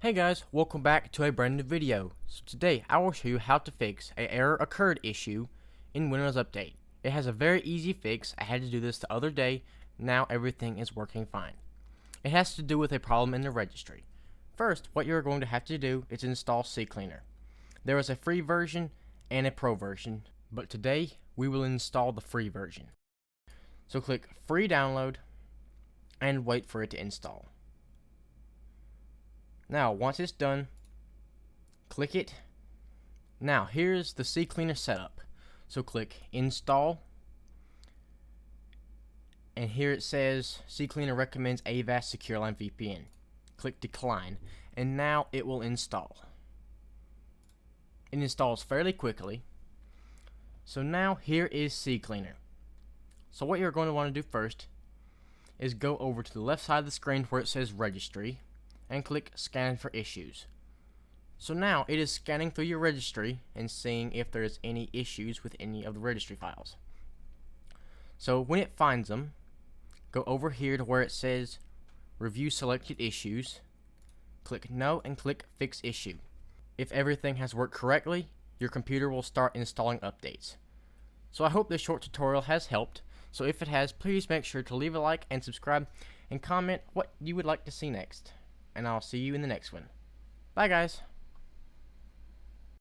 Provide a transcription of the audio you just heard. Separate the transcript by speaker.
Speaker 1: Hey guys, welcome back to a brand new video. So today I will show you how to fix a error occurred issue in Windows Update. It has a very easy fix. I had to do this the other day. Now everything is working fine. It has to do with a problem in the registry. First, what you're going to have to do is install CCleaner. There is a free version and a pro version, but today we will install the free version. So click free download and wait for it to install. Now, once it's done, click it. Now, here's the CCleaner setup. So click Install, and here it says CCleaner recommends Avast Secure Line VPN. Click Decline, and now it will install. It installs fairly quickly. So now here is CCleaner. So what you're going to want to do first is go over to the left side of the screen where it says Registry, and click Scan for Issues. So now it is scanning through your registry and seeing if there's any issues with any of the registry files. So when it finds them, go over here to where it says Review Selected Issues, click No and click Fix Issue. If everything has worked correctly, your computer will start installing updates. So I hope this short tutorial has helped. So if it has, please make sure to leave a like and subscribe and comment what you would like to see next. And I'll see you in the next one. Bye guys.